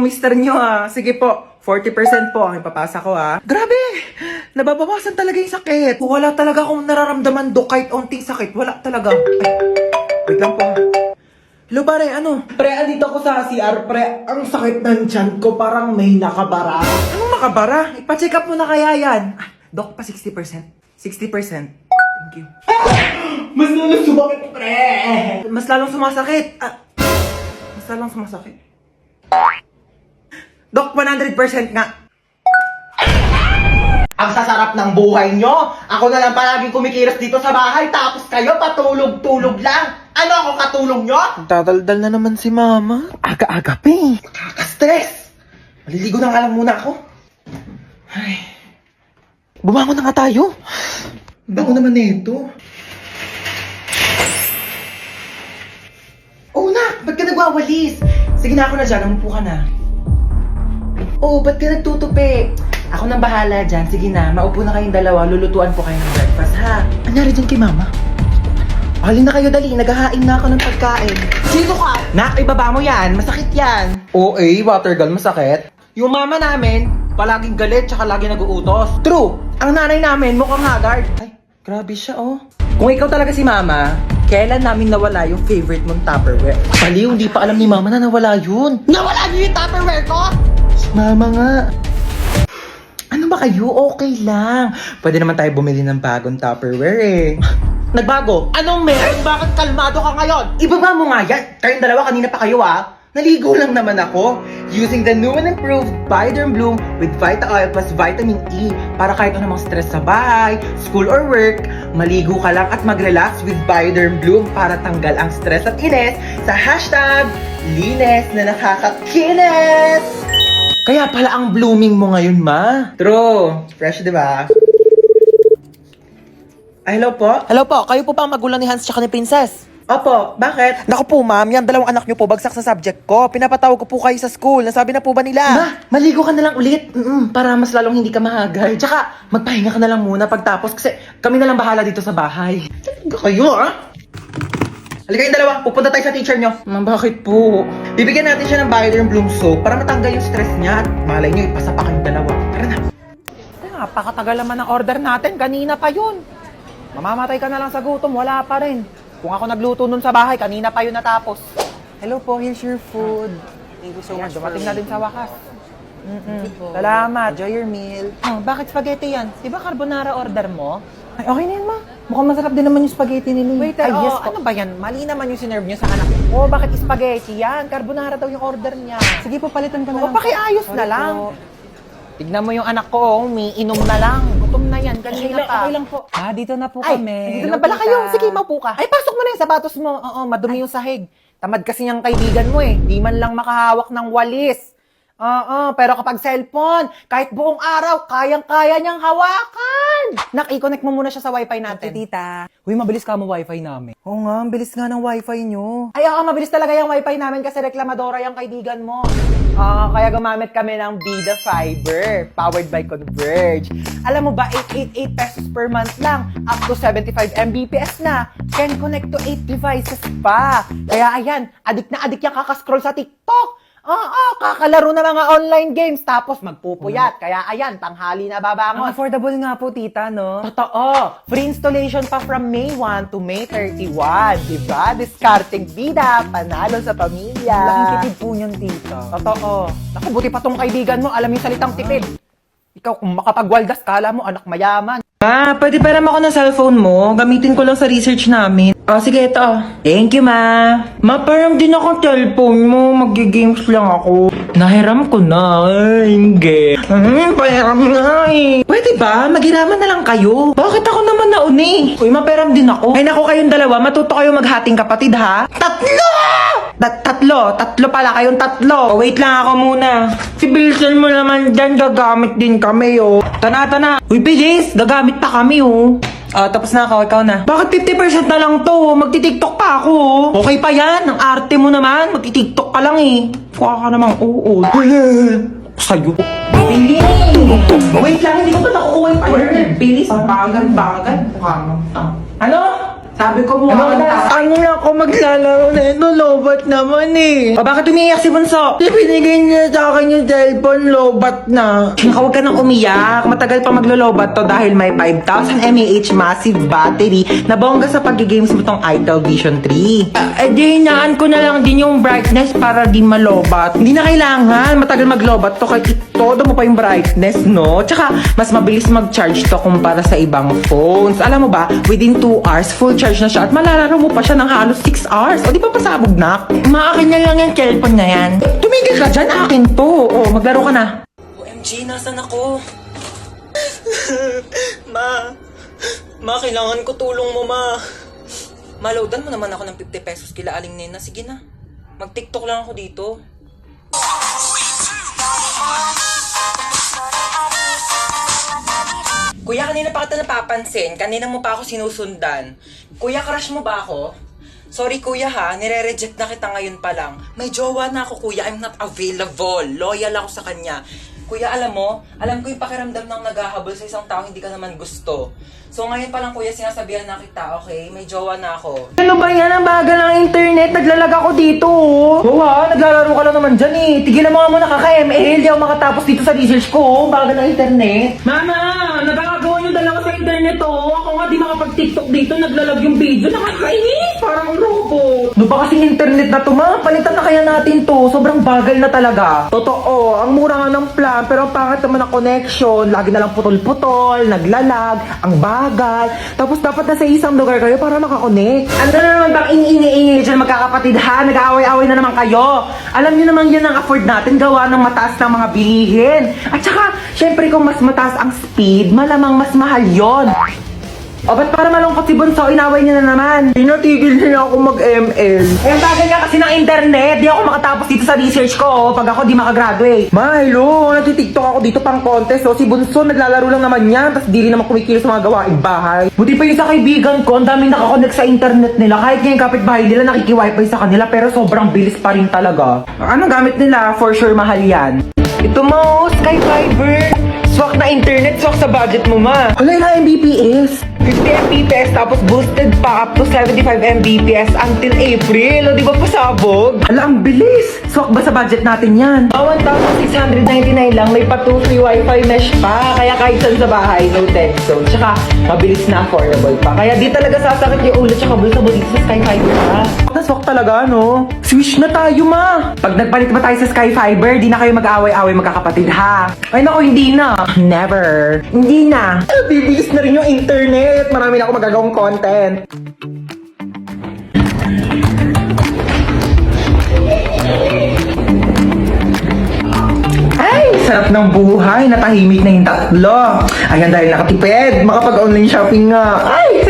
mister nyo Sige po, 40% po ang ipapasa ko Grabe! Nababawasan talaga yung sakit. Wala talaga akong nararamdaman kahit onting sakit. Wala talaga. Ay, wait lang po Hello pare, ano? Pre, andito ako sa CR, pre. Ang sakit ng tiyan ko, parang may nakabara. Anong nakabara? Ipa-check up mo na kaya yan. Dok, pa 60%. 60%. Thank you. Mas lalong sumakit, pre! Mas lalong sumasakit. Mas lalong sumasakit. Dok, 100% nga. Ang sasarap ng buhay nyo! Ako na lang palaging kumikilos dito sa bahay, tapos kayo patulog-tulog lang! Ano ako katulong nyo? Dadaldal na naman si mama. Aga-aga, pe. Nakaka-stress! Maliligo na nga lang muna ako. Ay. Bumangon na nga tayo. Bago naman nito. Oh, nak! Ba't ka nagwawalis? Sige na, ako na dyan. Umupo ka na. Oh, ba't ka nagtutupi? Ako nang bahala dyan. Sige na, maupo na kayong dalawa. Lulutuan po kayo ng breakfast, ha? Anyari dyan kay mama? Halin na kayo, dali. Naghahain na ako ng pagkain. Sino ka? Nak, ibaba mo yan. Masakit yan. Water gun, masakit. Yung mama namin, palaging galit tsaka lagi nag-uutos. True! Ang nanay namin mukhang haggard. Ay, grabe siya, oh. Kung ikaw talaga si mama, kailan namin nawala yung favorite mong Tupperware? Baliw, hindi pa alam ni mama na nawala yun. Nawala niyo yung Tupperware ko? Mama nga. Ano ba kayo? Okay lang. Pwede naman tayo bumili ng bagong Tupperware Nagbago? Anong meron? Bakit kalmado ka ngayon? Ibaba mo nga yan. Kayong dalawa, kanina pa kayo Naligo lang naman ako. Using the new and improved Bioderm Bloom with Vita Oil plus Vitamin E para kahit anumang stress sa bahay, school or work, maligo ka lang at mag-relax with Bioderm Bloom para tanggal ang stress at ines sa hashtag linis na nakakakinis. Kaya pala ang blooming mo ngayon, ma. True. Fresh, di ba? Hello po? Hello po, kayo po ba ang magulang ni Hans tsaka ni Princess? Opo, bakit? Naku po ma'am, yan dalawang anak nyo po bagsak sa subject ko. Pinapatawag ko po kayo sa school. Nasabi na po ba nila? Ma, maligo ka na lang ulit. Para mas lalong hindi ka mahagal. Tsaka, magpahinga ka na lang muna pagtapos kasi kami na lang bahala dito sa bahay. Talaga kayo, Halika kayong dalawa, pupunta tayo sa teacher nyo. Bakit po? Bibigyan natin siya ng Bioderm Bloom soap para matanggal yung stress niya at malay nyo, ipasa pa kayong dalawa. Tara na. Napakatagal naman ng order natin. Kanina pa yun. Mamamatay ka na lang sa gutom. Wala pa rin. Kung ako nagluto nun sa bahay, kanina pa yun natapos. Hello po, here's your food. Thank you so much. Dumating na din sa wakas. Salamat. Enjoy your meal. Oh, bakit spaghetti yan? Di ba carbonara order mo? Ay, okay na yan, ma. Mukhang masarap din naman yung spaghetti nila. Wait, Ay, yes yes, po. ano ba yan? Mali naman yung sinerve nyo sa anak ko. Oh, bakit spaghetti yan? Carbonara daw yung order niya. Sige po, palitan ko na O, lang. pakiayos na Sorry lang. po. Tignan mo yung anak ko, umiinom na lang. Gutom na yan, kanina pa. Okay lang po. Dito na po Ay, kami. dito na pala kayo. Sige, maupo ka. Ay, pasok mo na yung sapatos mo. Oo, madumi yung sahig. Tamad kasi niyang kaibigan mo Di man lang makahawak ng walis. Oo, pero kapag cellphone, kahit buong araw, kayang-kaya niyang hawakan. Nak, i-connect mo muna siya sa wifi natin. Tita. Uy, mabilis ka mo wifi namin. Oo nga, ang bilis nga ng wifi nyo. Ay, oo, mabilis talaga yung wifi namin kasi reklamadora yung kaibigan mo. Kaya gumamit kami ng Vida Fiber, powered by Converge. Alam mo ba, 888 pesos per month lang, up to 75 Mbps na. Can connect to 8 devices pa. Kaya ayan, adik na adik yung kakascroll sa TikTok. Oo, kakalaro na mga online games, tapos magpupuyat. Kaya ayan, tanghali na Ang babangon. affordable nga po, tita, no? Totoo. Free installation pa from May 1 to May 31. Diba? Discarding bida, panalo sa pamilya. Laking tipid po niyan, tita. Totoo. Naku, buti pa tong kaibigan mo, alam yung salitang tipid. Ikaw, kung makapagwaldas, kala mo anak mayaman. Pwede param ako ng cellphone mo. Gamitin ko lang sa research namin. Sige, ito. Thank you, ma. Ma, parang din ako cellphone mo. Mag-games lang ako. Nahiram ko na. Ay, hindi. Pahiram na Pwede ba? Maghiraman na lang kayo. Bakit ako naman nauni? Uy, maperam din ako. Ay, naku, kayong dalawa. Matuto kayo maghating kapatid, ha? Tatlo! Tatlo pala kayong tatlo. Wait lang ako muna. Si Bilson mo naman dyan, gagamit din kami, Tana. Uy, bilis! Gagamit pa kami, tapos na ako, ikaw na. Bakit 50% na lang to? Magti-tiktok pa ako, Okay pa yan, ang arte mo naman. Magti-tiktok ka lang, Kuha ka namang oo. Sa'yo. Bilis! Wait lang, hindi ko pa nakukuha yung partner. Bilis, bagal. Mukha mo. Ano? Sabi ko mo, Ano na ako maglalaro na ito? Lobat naman eh. O bakit umiiyak si Bunso? Binigay niya sa akin yung cellphone, lobat na. Huwag ka nang umiyak. Matagal pa maglolobat to dahil may 5,000 mAh massive battery na bongga sa pag-games mo tong Itel Vision 3. Di hinaan ko na lang din yung brightness para di malobat. Hindi na kailangan matagal maglobat to kahit todo mo pa yung brightness, no? Tsaka mas mabilis mag-charge to kumpara sa ibang phones. Alam mo ba, within 2 hours, full charge na siya at malalaro mo pa siya ng halos 6 hours. O di ba pasabog na? Maakin na lang yung cellphone na yan. Tumigil ka dyan, akin to. O, maglaro ka na. OMG, nasan ako? Ma, kailangan ko tulong mo, ma. Malowdan mo naman ako ng 50 pesos kila Aling Nena. Sige na, mag-TikTok lang ako dito. Kuya, kanina pa kita napapansin. Kanina mo pa ako sinusundan. Kuya, crush mo ba ako? Sorry kuya ha, nire-reject na kita ngayon pa lang. May jowa na ako kuya, I'm not available. Loyal ako sa kanya. Kuya, alam ko yung pakiramdam ng naghahabol sa isang tao hindi ka naman gusto. So ngayon pa lang kuya, sinasabihan na kita, okay? May jowa na ako. Ano ba yan? Ang bagal ng internet. Naglalag ako dito. Oo ha, naglalaro ka lang naman dyan eh. Tigilan mo nga muna kaka-ML. Di ako makatapos dito sa research ko. Bagal ng internet. Mama, nagkakagawa yung dalawa sa internet oh. Ako nga di makapag-TikTok dito. Naglalag yung video. Nakakainis. Parang robot. Ano ba kasing internet na to ma? Palitan na kaya natin to. Sobrang bagal na talaga. Totoo, ang mura nga ng plan. Pero ang pangit naman ang connection. Lagi na lang putol-putol. Naglalag. Ang bagal. Tapos dapat nasa isang lugar kayo para makakonect. Ano na naman bang iniingi-ingi dyan magkakapatid ha? Nag-aaway-aaway na naman kayo. Alam niyo naman yan ang afford natin gawa ng mataas ng mga bilihin. At saka, syempre kung mas mataas ang speed, malamang mas mahal yon. O ba't para malungkot si Bunso, inaway niya na naman. Pinatigil niya ako mag-ML. Eh, ang tagal nga kasi ng internet. Di ako makatapos dito sa research ko, pag ako di makagraduate. Ma, hello, nagtitiktok ako dito pang contest. Si Bunso, naglalaro lang naman yan, tapos di rin naman kumikilos sa mga gawaing bahay. Buti pa yung sa kaibigan ko, ang daming nakakonect sa internet nila. Kahit nga yung kapitbahay nila, nakiki-wifi sa kanila, pero sobrang bilis pa rin talaga. Ano gamit nila? For sure, mahal yan. Ito mo, Sky Fiber. Swak na internet, swak sa budget mo, ma. Wala na Mbps. 50 Mbps tapos boosted pa up to 75 Mbps until April. O di ba pasabog? Ala, ang bilis. Swak ba sa budget natin yan? 1,699 lang. May pa 2 free wifi mesh pa. Kaya kahit saan sa bahay, no tech zone. Tsaka mabilis na affordable pa. Kaya di talaga sasakit yung ulo tsaka bulsa mo dito sa Sky Fiber ha. Swak talaga, no? Switch na tayo, ma. Pag nagpalit ba tayo sa Sky Fiber, di na kayo mag-away-away magkakapatid ha. Ay nako, hindi na. Never. Hindi na. Bibilis na rin yung internet. Marami na ako magagawang content. Ay, sarap ng buhay. Natahimik na yung tatlo. Ayan dahil nakatipid. Makapag-online shopping nga. Ay!